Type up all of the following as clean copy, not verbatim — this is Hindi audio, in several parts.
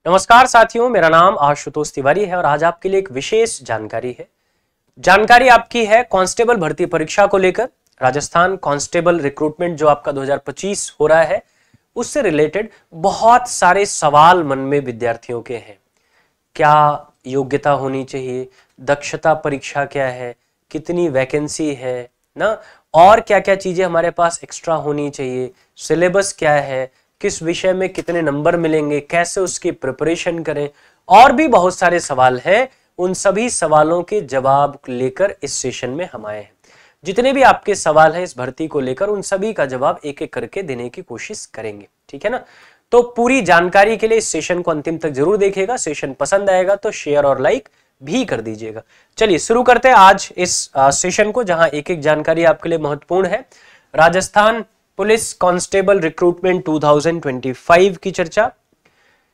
नमस्कार साथियों, मेरा नाम आशुतोष तिवारी है और आज आपके लिए एक विशेष जानकारी है। जानकारी आपकी है कांस्टेबल भर्ती परीक्षा को लेकर। राजस्थान कांस्टेबल रिक्रूटमेंट जो आपका 2025 हो रहा है, उससे रिलेटेड बहुत सारे सवाल मन में विद्यार्थियों के हैं। क्या योग्यता होनी चाहिए, दक्षता परीक्षा क्या है, कितनी वैकेंसी है ना, और क्या क्या चीजें हमारे पास एक्स्ट्रा होनी चाहिए, सिलेबस क्या है, किस विषय में कितने नंबर मिलेंगे, कैसे उसकी प्रिपरेशन करें, और भी बहुत सारे सवाल हैं। उन सभी सवालों के जवाब लेकर इस सेशन में हम आए हैं। जितने भी आपके सवाल हैं इस भर्ती को लेकर, उन सभी का जवाब एक एक करके देने की कोशिश करेंगे, ठीक है ना। तो पूरी जानकारी के लिए इस सेशन को अंतिम तक जरूर देखिएगा। सेशन पसंद आएगा तो शेयर और लाइक भी कर दीजिएगा। चलिए शुरू करते हैं आज इस सेशन को, जहां एक एक जानकारी आपके लिए महत्वपूर्ण है। राजस्थान पुलिस कांस्टेबल रिक्रूटमेंट 2025 की चर्चा।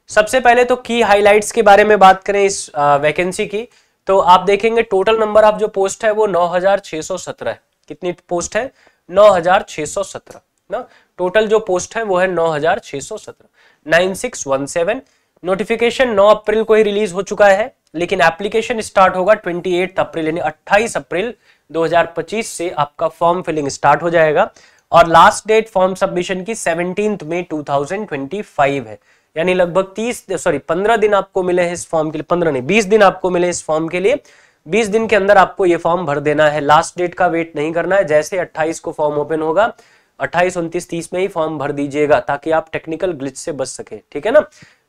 सबसे पहले तो की हाइलाइट्स के बारे में बात करें इस वैकेंसी की, तो आप देखेंगे टोटल नंबर ऑफ जो पोस्ट है वो 9617 है। कितनी पोस्ट है? 9617 ना। टोटल जो पोस्ट है वो है 9617, 9617। नोटिफिकेशन 9 अप्रैल को ही रिलीज हो चुका है, लेकिन एप्लीकेशन स्टार्ट होगा 28 अप्रैल यानी 28 अप्रैल 2025 से आपका फॉर्म फिलिंग स्टार्ट हो जाएगा। और लास्ट डेट फॉर्म सबमिशन की 17 मई 2025 है, यानी लगभग 15 दिन आपको मिले हैं इस फॉर्म के लिए। 15 नहीं, 20 दिन आपको मिले इस फॉर्म के लिए। 20 दिन के अंदर आपको ये फॉर्म भर देना है। लास्ट डेट का वेट नहीं करना है। जैसे 28 को फॉर्म ओपन होगा, 28, 29, 30 में ही फॉर्म भर दीजिएगा, ताकि आप टेक्निकल ग्लिच से बच सके, ठीक है ना।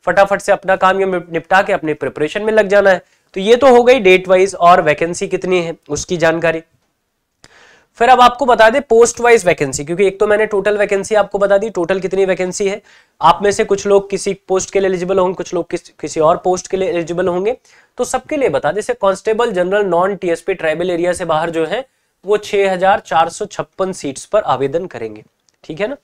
फटाफट से अपना काम ये निपटा के अपने प्रिपरेशन में लग जाना है। तो ये तो हो गई डेट वाइज और वैकेंसी कितनी है उसकी जानकारी। फिर अब आपको बता दें पोस्ट वाइज वैकेंसी, क्योंकि एक तो मैंने टोटल वैकेंसी आपको बता दी, टोटल कितनी वैकेंसी है। आप में से कुछ लोग किसी पोस्ट के लिए एलिजिबल होंगे, कुछ लोग किसी और पोस्ट के लिए एलिजिबल होंगे, तो सबके लिए बता दें। जैसे constable general non TSP tribal area से बाहर जो है वो 6456 सीट्स पर आवेदन करेंगे, ठीक है ना।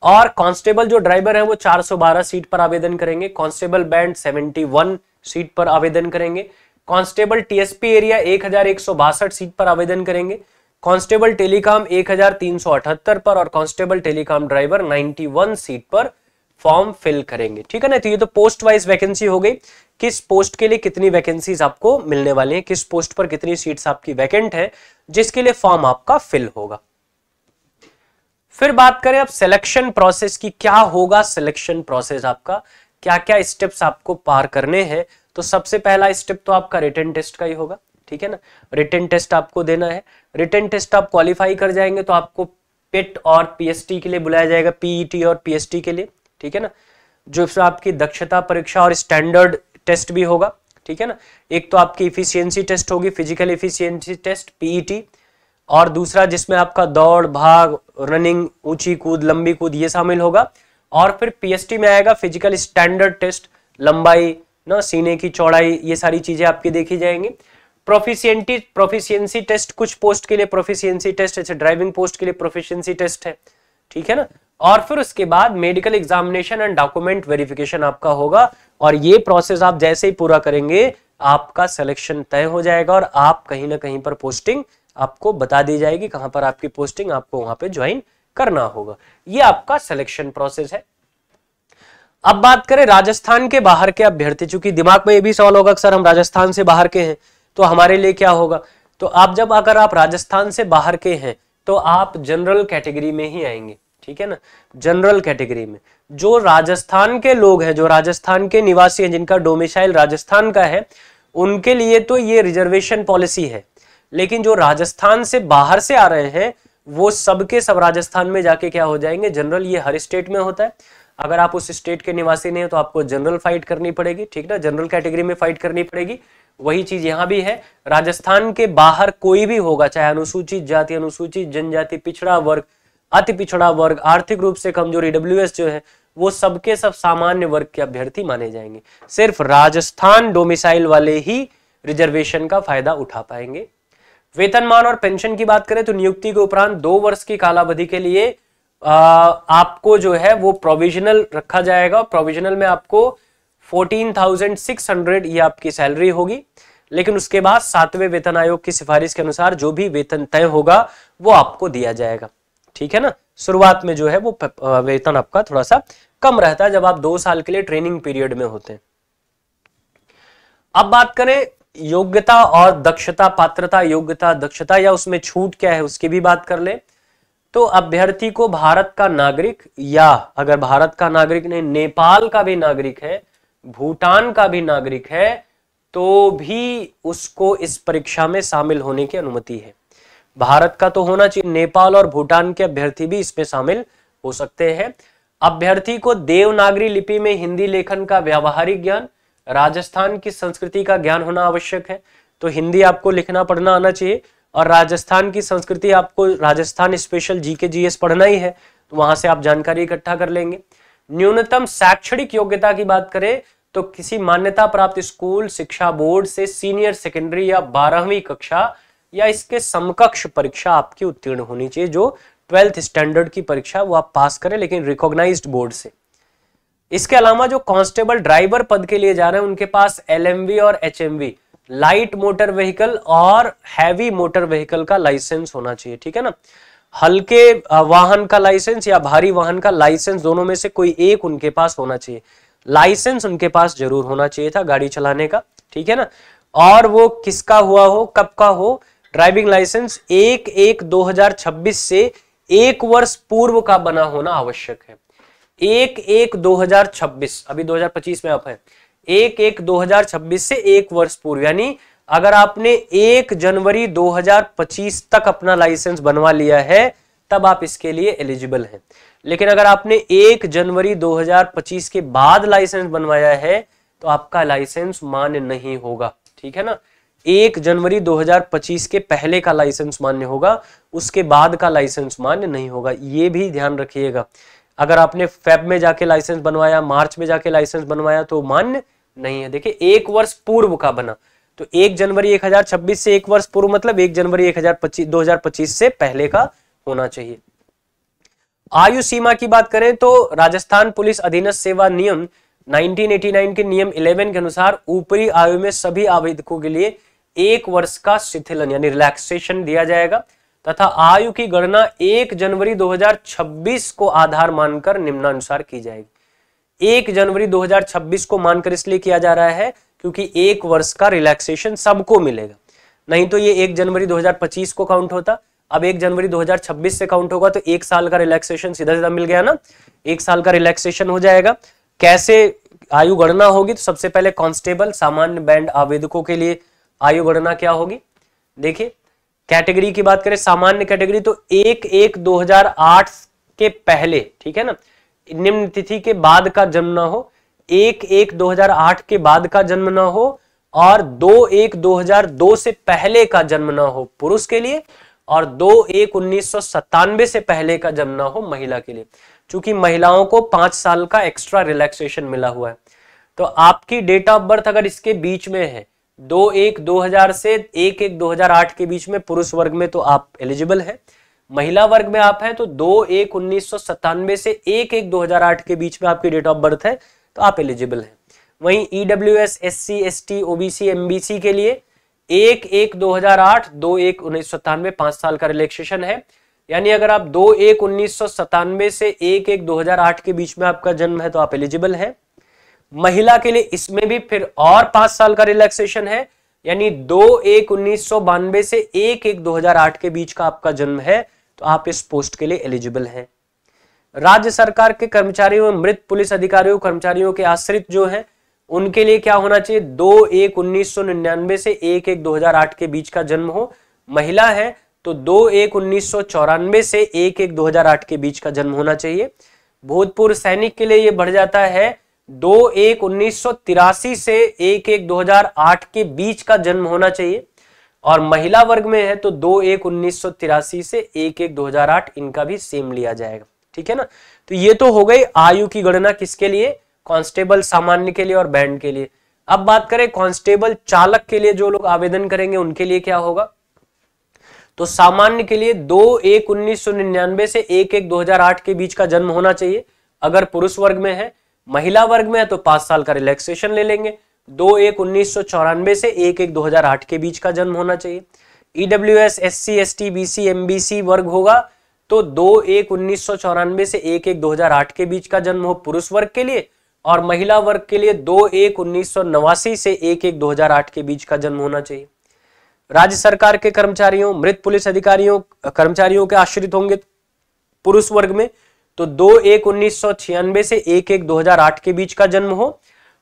और कांस्टेबल जो ड्राइवर है वो 412 सीट पर आवेदन करेंगे। कांस्टेबल बैंड 71 सीट पर आवेदन करेंगे। कांस्टेबल टीएसपी एरिया 1162 सीट पर आवेदन करेंगे। कांस्टेबल टेलीकॉम 1378 पर और कांस्टेबल टेलीकॉम ड्राइवर 91 सीट पर फॉर्म फिल करेंगे, ठीक है ना। तो ये तो पोस्ट वाइज वैकेंसी हो गई। किस पोस्ट के लिए कितनी वैकेंसीज आपको मिलने वाली हैं, किस पोस्ट पर कितनी सीट्स आपकी वैकेंट है, जिसके लिए फॉर्म आपका फिल होगा। फिर बात करें अब सिलेक्शन प्रोसेस की, क्या होगा सिलेक्शन प्रोसेस आपका, क्या क्या स्टेप्स आपको पार करने हैं। तो सबसे पहला स्टेप तो आपका रिटन टेस्ट का ही होगा, ठीक है ना। रिटन टेस्ट आपको देना है। रिटन टेस्ट आप क्वालिफाई कर जाएंगे तो आपको पिट और पीएसटी के लिए बुलाया जाएगा, पीईटी और पीएसटी के लिए, ठीक है ना। जो आपकी दक्षता परीक्षा और स्टैंडर्ड टेस्ट भी होगा, ठीक है ना। एक तो आपकी इफिशियंसी टेस्ट होगी, फिजिकल इफिशियंसी टेस्ट पीईटी, और दूसरा जिसमें आपका दौड़, भाग, रनिंग, ऊंची कूद, लंबी कूद ये शामिल होगा। और फिर पीएसटी में आएगा फिजिकल स्टैंडर्ड टेस्ट, लंबाई ना, सीने की चौड़ाई, ये सारी चीजें आपकी देखी जाएंगी। प्रोफिशिएंसी टेस्ट, कुछ पोस्ट के लिए प्रोफिशिएंसी टेस्ट, जैसे ड्राइविंग पोस्ट के लिए प्रोफिशिएंसी टेस्ट है, ठीक है ना। और फिर उसके बाद medical examination and document verification आपका होगा। और ये प्रोसेस आप जैसे ही पूरा करेंगे आपका सिलेक्शन तय हो जाएगा और आप कहीं ना कहीं पर पोस्टिंग आपको बता दी जाएगी, कहां पर आपकी पोस्टिंग, आपको वहां पे ज्वाइन करना होगा। ये आपका सिलेक्शन प्रोसेस है। अब बात करें राजस्थान के बाहर के अभ्यर्थी, चूंकि दिमाग में ये भी सवाल होगा सर हम राजस्थान से बाहर के हैं तो हमारे लिए क्या होगा। तो आप अगर आप राजस्थान से बाहर के हैं तो आप जनरल कैटेगरी में ही आएंगे, ठीक है ना। जनरल कैटेगरी में जो राजस्थान के लोग हैं, जो राजस्थान के निवासी हैं, जिनका डोमिसाइल राजस्थान का है, उनके लिए तो ये रिजर्वेशन पॉलिसी है। लेकिन जो राजस्थान से बाहर से आ रहे हैं वो सबके सब राजस्थान में जाके क्या हो जाएंगे, जनरल। ये हर स्टेट में होता है। अगर आप उस स्टेट के निवासी नहीं हो तो आपको जनरल फाइट करनी पड़ेगी, ठीक ना, जनरल कैटेगरी में फाइट करनी पड़ेगी। वही चीज यहां भी है। राजस्थान के बाहर कोई भी होगा, चाहे अनुसूचित जाति, अनुसूचित जनजाति, पिछड़ा वर्ग, अति पिछड़ा वर्ग, आर्थिक रूप से कमजोर, ईडब्ल्यूएस जो है, वो सबके सब सामान्य वर्ग के अभ्यर्थी माने जाएंगे। सिर्फ राजस्थान डोमिसाइल वाले ही रिजर्वेशन का फायदा उठा पाएंगे। वेतनमान और पेंशन की बात करें तो नियुक्ति के उपरांत 2 वर्ष की कालावधि के लिए आपको जो है वो प्रोविजनल रखा जाएगा। प्रोविजनल में आपको 14,600 ये आपकी सैलरी होगी। लेकिन उसके बाद 7वें वेतन आयोग की सिफारिश के अनुसार जो भी वेतन तय होगा वो आपको दिया जाएगा, ठीक है ना। शुरुआत में जो है वो वेतन आपका थोड़ा सा कम रहता है जब आप 2 साल के लिए ट्रेनिंग पीरियड में होते हैं, अब बात करें योग्यता और दक्षता, पात्रता, योग्यता, दक्षता या उसमें छूट क्या है उसकी भी बात कर ले। तो अभ्यर्थी को भारत का नागरिक, या अगर भारत का नागरिक नहीं, नेपाल का भी नागरिक है, भूटान का भी नागरिक है, तो भी उसको इस परीक्षा में शामिल होने की अनुमति है। भारत का तो होना चाहिए, नेपाल और भूटान के अभ्यर्थी भी इसमें शामिल हो सकते हैं। अभ्यर्थी को देवनागरी लिपि में हिंदी लेखन का व्यावहारिक ज्ञान, राजस्थान की संस्कृति का ज्ञान होना आवश्यक है। तो हिंदी आपको लिखना पढ़ना आना चाहिए, और राजस्थान की संस्कृति आपको राजस्थान स्पेशल जीके जीएस पढ़ना ही है, तो वहां से आप जानकारी इकट्ठा कर लेंगे। न्यूनतम शैक्षणिक योग्यता की बात करें तो किसी मान्यता प्राप्त स्कूल शिक्षा बोर्ड से सीनियर सेकेंडरी या 12वीं कक्षा या इसके समकक्ष परीक्षा आपकी उत्तीर्ण होनी चाहिए। जो 12th स्टैंडर्ड की परीक्षा वो आप पास करें, लेकिन रिकॉग्नाइज्ड बोर्ड से। इसके अलावा जो कांस्टेबल ड्राइवर पद के लिए जा रहे हैं उनके पास एलएमवी और एचएमवी, लाइट मोटर व्हीकल और हैवी मोटर व्हीकल का लाइसेंस होना चाहिए, ठीक है ना। हल्के वाहन का लाइसेंस या भारी वाहन का लाइसेंस, दोनों में से कोई एक उनके पास होना चाहिए। लाइसेंस उनके पास जरूर होना चाहिए था गाड़ी चलाने का, ठीक है ना। और वो किसका हुआ हो, कब का हो, ड्राइविंग लाइसेंस 1/1/2026 से 1 वर्ष पूर्व का बना होना आवश्यक है। 1/1/2026, अभी 2025 में आप हैं, 1/1/2026 से 1 वर्ष पूर्व, यानी अगर आपने 1 जनवरी 2025 तक अपना लाइसेंस बनवा लिया है तब आप इसके लिए एलिजिबल हैं। लेकिन अगर आपने 1 जनवरी 2025 के बाद लाइसेंस बनवाया है तो आपका लाइसेंस मान्य नहीं होगा, ठीक है ना। 1 जनवरी 2025 के पहले का लाइसेंस मान्य होगा, उसके बाद का लाइसेंस मान्य नहीं होगा, ये भी ध्यान रखिएगा। अगर आपने फेब में जाके लाइसेंस बनवाया, मार्च में जाके लाइसेंस बनवाया तो मान्य नहीं है। देखिए 1 वर्ष पूर्व का बना, तो 1 जनवरी 2026 से 1 वर्ष पूर्व मतलब 1 जनवरी 2025 से पहले का होना चाहिए। आयु सीमा की बात करें तो राजस्थान पुलिस अधीनस्थ सेवा नियम 1989 के नियम 11 के अनुसार ऊपरी आयु में सभी आवेदकों के लिए 1 वर्ष का शिथिलन यानी रिलैक्सेशन दिया जाएगा, तथा आयु की गणना 1 जनवरी 2026 को आधार मानकर निम्नानुसार की जाएगी। 1 जनवरी 2026 को मानकर इसलिए किया जा रहा है क्योंकि 1 वर्ष का रिलैक्सेशन सबको मिलेगा, नहीं तो ये 1 जनवरी 2025 को काउंट होता, अब 1 जनवरी 2026 से काउंट होगा तो 1 साल का रिलैक्सेशन सीधा सीधा मिल गया ना, 1 साल का रिलैक्सेशन हो जाएगा। कैसे आयु गणना होगी, तो सबसे पहले कांस्टेबल सामान्य बैंड आवेदकों के लिए आयु गणना क्या होगी, देखिए कैटेगरी की बात करें, सामान्य कैटेगरी तो 1/1/2008 के पहले, ठीक है ना, निम्न तिथि के बाद का जन्म ना हो, 1/1/2008 के बाद का जन्म ना हो, और 2/1/2002 से पहले का जन्म ना हो पुरुष के लिए, और 2/1/1997 से पहले का जन्म ना हो महिला के लिए। चूंकि महिलाओं को 5 साल का एक्स्ट्रा रिलैक्सेशन मिला हुआ है, तो आपकी डेट ऑफ बर्थ अगर इसके बीच में है 2/1/2000 से 1/1/2008 के बीच में पुरुष वर्ग में, तो आप एलिजिबल है। महिला वर्ग में आप हैं तो 2/1/1997 से 1/1/2008 के बीच में आपकी डेट ऑफ बर्थ है तो आप एलिजिबल हैं। वहीं EWS, SC, ST, OBC, MBC के लिए 1/1/2008, 2/1/1997 5 साल का रिलैक्सेशन है, यानी अगर आप 2/1/1997 से 1/1/2008 के बीच में आपका जन्म है तो आप एलिजिबल है। महिला के लिए इसमें भी फिर और 5 साल का रिलैक्सेशन है, यानी 2/1/1992 से 1/1/2008 के बीच का आपका जन्म है तो आप इस पोस्ट के लिए एलिजिबल हैं। राज्य सरकार के कर्मचारियों, मृत पुलिस अधिकारियों, कर्मचारियों के आश्रित जो हैं उनके लिए क्या होना चाहिए, 2/1/1999 से 1/1/2008 के बीच का जन्म हो। महिला है तो 2/1/1994 से 1/1/2008 के बीच का जन्म होना चाहिए। भूतपूर्व सैनिक के लिए यह बढ़ जाता है 2/1/1983 से 1/1/2008 के बीच का जन्म होना चाहिए, और महिला वर्ग में है तो 2/1/1983 से 1/1/2008 इनका भी सेम लिया जाएगा, ठीक है ना। तो ये तो हो गई आयु की गणना किसके लिए, कांस्टेबल सामान्य के लिए और बैंड के लिए। अब बात करें कांस्टेबल चालक के लिए, जो लोग आवेदन करेंगे उनके लिए क्या होगा, तो सामान्य के लिए 2/1/1999 से 1/1/2008 के बीच का जन्म होना चाहिए अगर पुरुष वर्ग में है। महिला वर्ग में है तो 5 साल का रिलैक्सेशन ले लेंगे, 2/1/1994 से 1/1/2008 के बीच का जन्म होना चाहिए। EWS, SC, ST, BC, MBC वर्ग होगा तो 2/1/1994 से 1/1/2008 के बीच का जन्म हो पुरुष वर्ग के लिए, और महिला वर्ग के लिए 2/1/1989 से 1/1/2008 के बीच का जन्म होना चाहिए। राज्य सरकार के कर्मचारियों, मृत पुलिस अधिकारियों, कर्मचारियों के आश्रित होंगे पुरुष वर्ग में तो 2/1/1996 से 1/1/2008 के बीच का जन्म हो,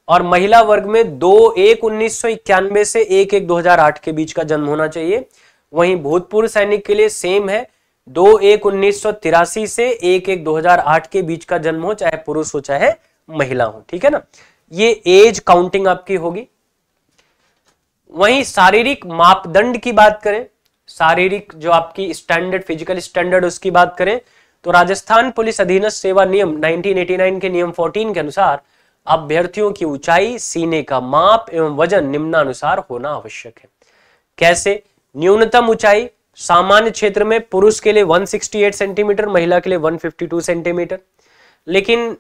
और महिला वर्ग में 2/1/1991 से 1/1/2008 के बीच का जन्म होना चाहिए। वहीं भूतपूर्व सैनिक के लिए सेम है, 2/1/1983 से 1/1/2008 के बीच का जन्म हो, चाहे पुरुष हो चाहे महिला हो। ठीक है ना, ये एज काउंटिंग आपकी होगी। वहीं शारीरिक मापदंड की बात करें, शारीरिक जो आपकी स्टैंडर्ड, फिजिकल स्टैंडर्ड, उसकी बात करें तो राजस्थान पुलिस अधीनस्थ सेवा नियम 1989 के नियम 14 के अनुसार अभ्यर्थियों की ऊंचाई, सीने का माप एवं वजन निम्नानुसार होना आवश्यक है। कैसे? न्यूनतम ऊंचाई सामान्य क्षेत्र में पुरुष के लिए 168 सेंटीमीटर, महिला के लिए 152 सेंटीमीटर। लेकिन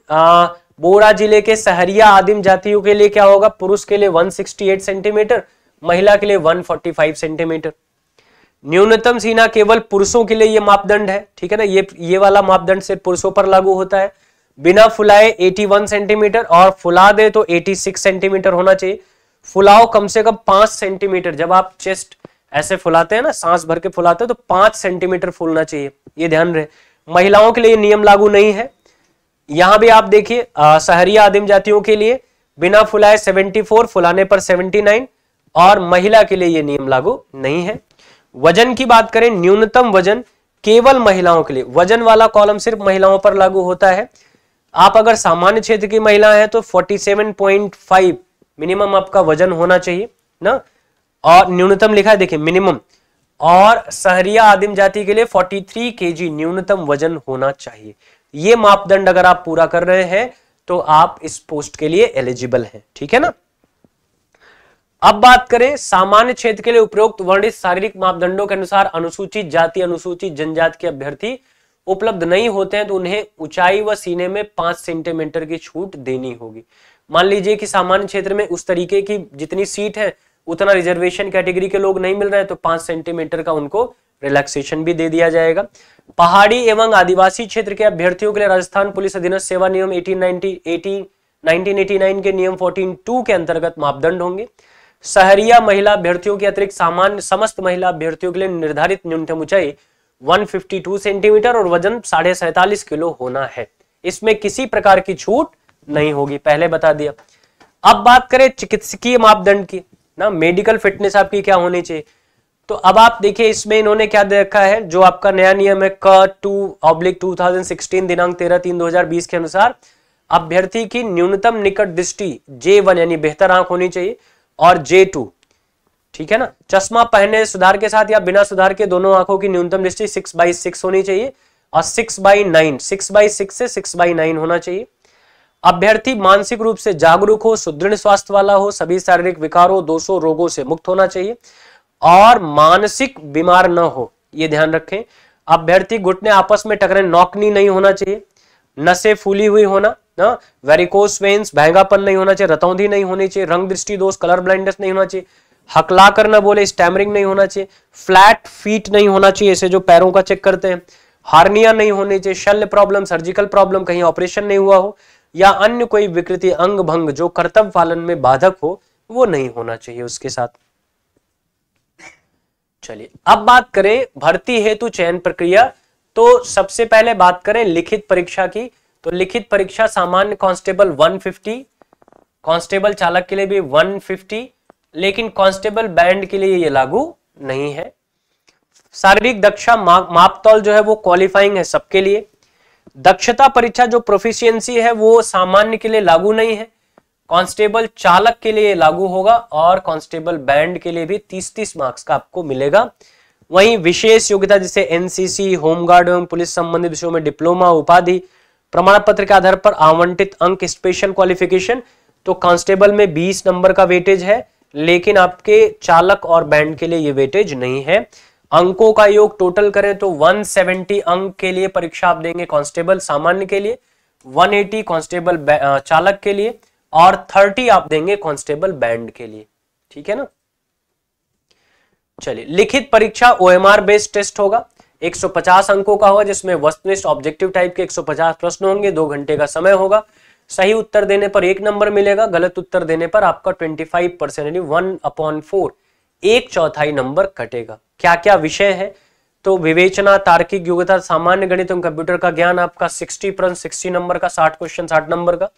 बोरा जिले के सहरिया आदिम जातियों के लिए क्या होगा? पुरुष के लिए 168 सेंटीमीटर, महिला के लिए 145 सेंटीमीटर। न्यूनतम सीना केवल पुरुषों के लिए ये मापदंड है। ठीक है ना, ये वाला मापदंड सिर्फ पुरुषों पर लागू होता है। बिना फुलाए 81 सेंटीमीटर और फुला दे तो 86 सेंटीमीटर होना चाहिए। फुलाओ कम से कम 5 सेंटीमीटर, जब आप चेस्ट ऐसे फुलाते हैं ना, सांस भर के फुलाते हैं, तो 5 सेंटीमीटर फूलना चाहिए, ये ध्यान रहे। महिलाओं के लिए नियम लागू नहीं है। यहां भी आप देखिए, सहरिया आदिम जातियों के लिए बिना फुलाए 74, फुलाने पर 79, और महिला के लिए यह नियम लागू नहीं है। वजन की बात करें, न्यूनतम वजन केवल महिलाओं के लिए, वजन वाला कॉलम सिर्फ महिलाओं पर लागू होता है। आप अगर सामान्य क्षेत्र की महिला है तो 47.5 मिनिमम आपका वजन होना चाहिए ना, और न्यूनतम लिखा है देखिए मिनिमम, और सहरिया आदिम जाति के लिए 43 केजी न्यूनतम वजन होना चाहिए। ये मापदंड अगर आप पूरा कर रहे हैं तो आप इस पोस्ट के लिए एलिजिबल हैं। ठीक है ना। अब बात करें सामान्य क्षेत्र के लिए उपरोक्त वर्णित शारीरिक मापदंडों के अनुसार अनुसूचित जाति, अनुसूचित जनजाति के अभ्यर्थी उपलब्ध नहीं होते हैं तो उन्हें ऊंचाई व सीने में 5 सेंटीमीटर की छूट देनी होगी। मान लीजिए कि सामान्य क्षेत्र में उस तरीके की जितनी सीट है उतना रिजर्वेशन कैटेगरी के लोग नहीं मिल रहे हैं तो 5 सेंटीमीटर का उनको रिलैक्सेशन भी दे दिया जाएगा। पहाड़ी एवं आदिवासी क्षेत्र के अभ्यर्थियों के लिए राजस्थान पुलिस अधीनस्थ सेवा नियम 1989 के नियम 14(2) के अंतर्गत मापदंड होंगे। सहरिया महिला अभ्यर्थियों के अतिरिक्त सामान्य समस्त महिला अभ्यर्थियों के लिए निर्धारित न्यूनतम ऊंचाई 152 सेंटीमीटर और वजन 47.5 किलो होना है। इसमें किसी प्रकार की छूट नहीं होगी, पहले बता दिया। अब बात करें चिकित्सकीय मापदंड की ना, मेडिकल फिटनेस आपकी क्या होनी चाहिए। तो अब आप देखिए इसमें इन्होंने क्या दे रखा है, जो आपका नया नियम है Q2/2016 दिनांक 13/3/2020 के अनुसार अभ्यर्थी की न्यूनतम निकट दृष्टि J1 यानी बेहतर आंख होनी चाहिए और J2, ठीक है ना। चश्मा पहने सुधार के साथ या बिना सुधार के दोनों आंखों की न्यूनतम दृष्टि 6/6 होनी चाहिए और 6/9, 6/6 से 6/9 होना चाहिए। अभ्यर्थी मानसिक रूप से जागरूक हो, सुदृढ़ स्वास्थ्य वाला हो, सभी शारीरिक विकारों, दोषों, रोगों से मुक्त होना चाहिए और मानसिक बीमार न हो, ये ध्यान रखें। अभ्यर्थी घुटने आपस में टकरे, नॉकनी नहीं होना चाहिए, नसें फूली हुई होना ना, वेरिकोस वेन्स, भैंगापन नहीं होना चाहिए, रतौंधी नहीं होनी चाहिए, रंग दृष्टि दोष, कलर ब्लाइंडनेस नहीं होना चाहिए, हकला कर न बोले, स्टैमरिंग नहीं होना चाहिए, फ्लैट फीट नहीं होना चाहिए, ऐसे जो पैरों का चेक करते हैं, हार्निया नहीं होनी चाहिए, शल्य प्रॉब्लम, सर्जिकल प्रॉब्लम, कहीं ऑपरेशन नहीं हुआ हो या अन्य कोई विकृति, अंग भंग जो कर्तव्य पालन में बाधक हो वो नहीं होना चाहिए उसके साथ। चलिए अब बात करें भर्ती हेतु चयन प्रक्रिया। तो सबसे पहले बात करें लिखित परीक्षा की। तो लिखित परीक्षा सामान्य कांस्टेबल 150, कांस्टेबल चालक के लिए भी 150, लेकिन कांस्टेबल बैंड के लिए ये लागू नहीं है। शारीरिक दक्षता मापतौल जो है वो क्वालिफाइंग है सबके लिए। दक्षता परीक्षा जो प्रोफिशिएंसी है वो सामान्य के लिए लागू नहीं है, कांस्टेबल चालक के लिए लागू होगा और कांस्टेबल बैंड के लिए भी 30-30 मार्क्स का आपको मिलेगा। वहीं विशेष योग्यता जिसे एनसीसी, होमगार्ड एवं पुलिस संबंधित विषयों में डिप्लोमा, उपाधि, प्रमाण पत्र के आधार पर आवंटित अंक, स्पेशल क्वालिफिकेशन, तो कांस्टेबल में 20 नंबर का वेटेज है, लेकिन आपके चालक और बैंड के लिए ये वेटेज नहीं है। अंकों का योग टोटल करें तो 170 अंक के लिए परीक्षा आप देंगे कांस्टेबल सामान्य के लिए, 180 कांस्टेबल चालक के लिए और 30 आप देंगे कांस्टेबल बैंड के लिए, ठीक है ना। चलिए लिखित परीक्षा OMR बेस्ड टेस्ट होगा, 150 अंकों का होगा जिसमें वस्तुनिष्ठ ऑब्जेक्टिव टाइप के 150 प्रश्न होंगे, 2 घंटे का समय होगा। सही उत्तर देने पर 1 नंबर मिलेगा, गलत उत्तर देने पर आपका 25% यानी 1/4 1/4 नंबर कटेगा। क्या क्या विषय है? तो विवेचना, तार्किक योग्यता, सामान्य गणित एवं कंप्यूटर का ज्ञान आपका 60 प्रश्न 60 नंबर का, 60 क्वेश्चन 60 नंबर का।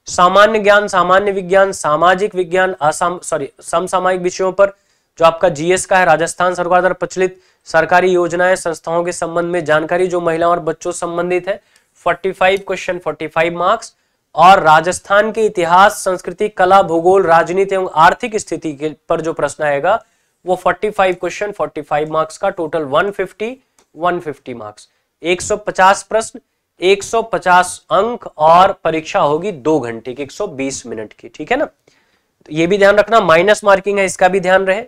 सामान्य ज्ञान, सामान्य विज्ञान, सामाजिक विज्ञान, समसामयिक विषयों पर जो आपका जीएस का है, राजस्थान सरकार द्वारा प्रचलित सरकारी योजनाएं, संस्थाओं के संबंध में जानकारी जो महिलाओं और बच्चों से संबंधित है, 45 क्वेश्चन 45 मार्क्स। और राजस्थान के इतिहास, संस्कृति, कला, भूगोल, राजनीति एवं आर्थिक स्थिति के पर जो प्रश्न आएगा वो 45 क्वेश्चन 45 मार्क्स का, टोटल 150 मार्क्स, 150 प्रश्न 150 अंक, और परीक्षा होगी 2 घंटे की 120 मिनट की, ठीक है ना। तो ये भी ध्यान रखना, माइनस मार्किंग है, इसका भी ध्यान रहे।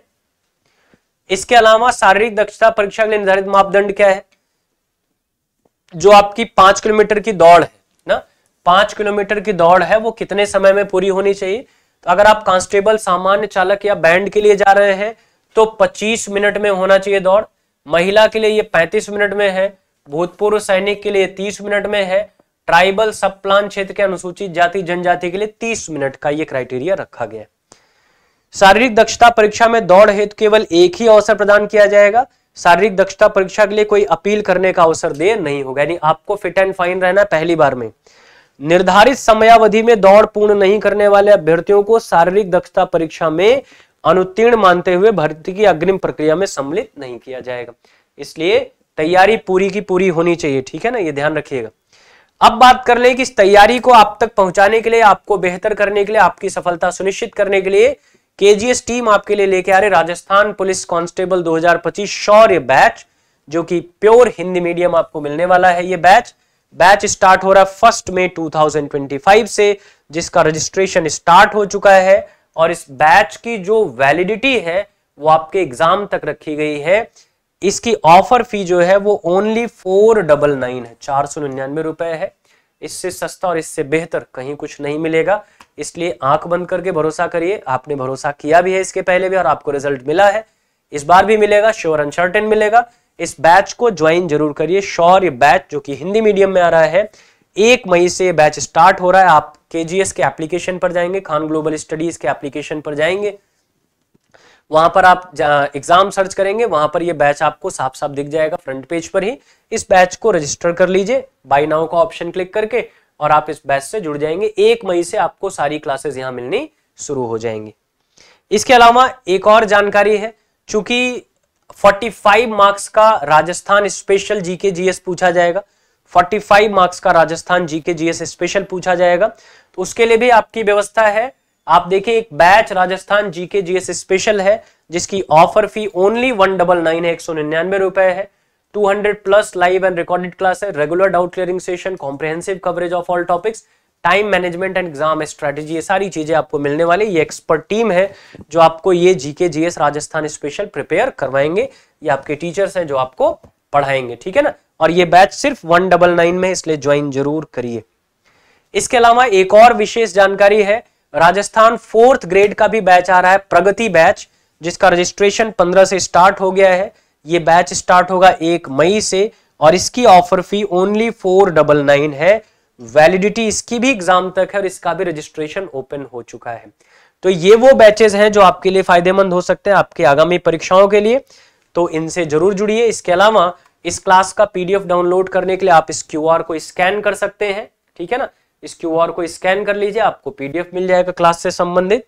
इसके अलावा शारीरिक दक्षता परीक्षा के लिए निर्धारित मापदंड क्या है? जो आपकी 5 किलोमीटर की दौड़ है ना, 5 किलोमीटर की दौड़ है, वो कितने समय में पूरी होनी चाहिए? तो अगर आप कांस्टेबल, सामान्य चालक या बैंड के लिए जा रहे हैं तो 25 मिनट में होना चाहिए दौड़। महिला के लिए ये 35 मिनट में है, भूतपूर्व सैनिक के लिए 30 मिनट में है, ट्राइबल सब प्लान क्षेत्र के अनुसूचित जाति जनजाति के लिए 30 मिनट का ये क्राइटेरिया रखा गया है। शारीरिक दक्षता परीक्षा में दौड़ हेतु केवल एक ही अवसर प्रदान किया जाएगा। शारीरिक दक्षता परीक्षा के लिए कोई अपील करने का अवसर देय नहीं होगा, यानी आपको फिट एंड फाइन रहना पहली बार में। निर्धारित समयावधि में दौड़ पूर्ण नहीं करने वाले अभ्यर्थियों को शारीरिक दक्षता परीक्षा में अनुत्तीर्ण मानते हुए भर्ती की अग्रिम प्रक्रिया में सम्मिलित नहीं किया जाएगा। इसलिए तैयारी पूरी की पूरी होनी चाहिए, ठीक है ना, ये ध्यान रखिएगा। अब बात कर ले कि इस तैयारी को आप तक पहुंचाने के लिए, आपको बेहतर करने के लिए, आपकी सफलता सुनिश्चित करने के लिए केजीएस टीम आपके लिए लेके आ रहे राजस्थान पुलिस कांस्टेबल 2025 शौर्य बैच, जो कि प्योर हिंदी मीडियम आपको मिलने वाला है। ये बैच स्टार्ट हो रहा है 1 मई 2025 से, जिसका रजिस्ट्रेशन स्टार्ट हो चुका है। और इस बैच की जो वैलिडिटी है वो आपके एग्जाम तक रखी गई है। इसकी ऑफर फी जो है वो ओनली 499 है, 499 रुपए है। इससे सस्ता और इससे बेहतर कहीं कुछ नहीं मिलेगा, इसलिए आंख बंद करके भरोसा करिए। आपने भरोसा किया भी है इसके पहले भी और आपको रिजल्ट मिला है, इस बार भी मिलेगा, श्योर अनसर्टेन मिलेगा। इस बैच को ज्वाइन जरूर करिए, शौर्य बैच जो कि हिंदी मीडियम में आ रहा है। 1 मई से बैच स्टार्ट हो रहा है। आप केजीएस के एप्लीकेशन पर जाएंगे, खान ग्लोबल स्टडीज के एप्लीकेशन पर जाएंगे, वहां पर आप एग्जाम सर्च करेंगे, वहां पर ये बैच आपको साफ साफ दिख जाएगा फ्रंट पेज पर ही। इस बैच को रजिस्टर कर लीजिए बाय नाउ का ऑप्शन क्लिक करके, और आप इस बैच से जुड़ जाएंगे। 1 मई से आपको सारी क्लासेस यहां मिलनी शुरू हो जाएंगी। इसके अलावा एक और जानकारी है, चूंकि 45 मार्क्स का राजस्थान स्पेशल जीके जीएस पूछा जाएगा, 45 मार्क्स का राजस्थान जीके जीएस स्पेशल पूछा जाएगा, तो उसके लिए भी आपकी व्यवस्था है। आप देखिए, एक batch Rajasthan GK GS special है, जिसकी ऑफर फी ओनली 199 है, 199 रुपए है। 200 plus live and recorded class है, regular doubt clearing session, comprehensive coverage of all topics, time management and exam strategy, ये सारी चीजें आपको मिलने वाली। ये एक्सपर्ट टीम है जो आपको ये GK GS Rajasthan special prepare करवाएंगे। ये आपके टीचर्स हैं जो आपको पढ़ाएंगे, ठीक है ना। और ये बैच सिर्फ 199 में, इसलिए ज्वाइन जरूर करिए। इसके अलावा एक और विशेष जानकारी है, राजस्थान 4th ग्रेड का भी बैच आ रहा है, प्रगति बैच, जिसका रजिस्ट्रेशन 15 से स्टार्ट हो गया है। ये बैच स्टार्ट होगा 1 मई से, और इसकी ऑफर फी ओनली 499 है। वैलिडिटी इसकी भी एग्जाम तक है, और इसका भी रजिस्ट्रेशन ओपन हो चुका है। तो ये वो बैचेस हैं जो आपके लिए फायदेमंद हो सकते हैं आपके आगामी परीक्षाओं के लिए, तो इनसे जरूर जुड़िए। इसके अलावा इस क्लास का पीडीएफ डाउनलोड करने के लिए आप इस क्यूआर को स्कैन कर सकते हैं, ठीक है ना। इस क्यूआर को स्कैन कर लीजिए, आपको पीडीएफ मिल जाएगा क्लास से संबंधित।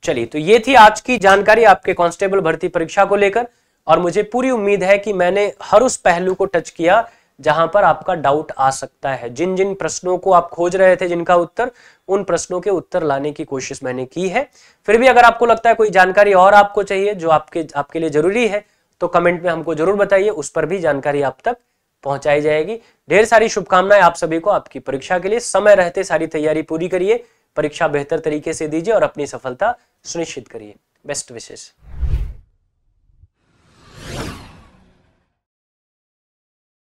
चलिए, तो ये थी आज की जानकारी आपके कांस्टेबल भर्ती परीक्षा को लेकर, और मुझे पूरी उम्मीद है कि मैंने हर उस पहलू को टच किया जहां पर आपका डाउट आ सकता है। जिन जिन प्रश्नों को आप खोज रहे थे जिनका उत्तर, उन प्रश्नों के उत्तर लाने की कोशिश मैंने की है। फिर भी अगर आपको लगता है कोई जानकारी और आपको चाहिए जो आपके लिए जरूरी है, तो कमेंट में हमको जरूर बताइए, उस पर भी जानकारी आप तक पहुंचाई जाएगी। ढेर सारी शुभकामनाएं आप सभी को आपकी परीक्षा के लिए। समय रहते सारी तैयारी पूरी करिए, परीक्षा बेहतर तरीके से दीजिए और अपनी सफलता सुनिश्चित करिए। बेस्ट विशेष।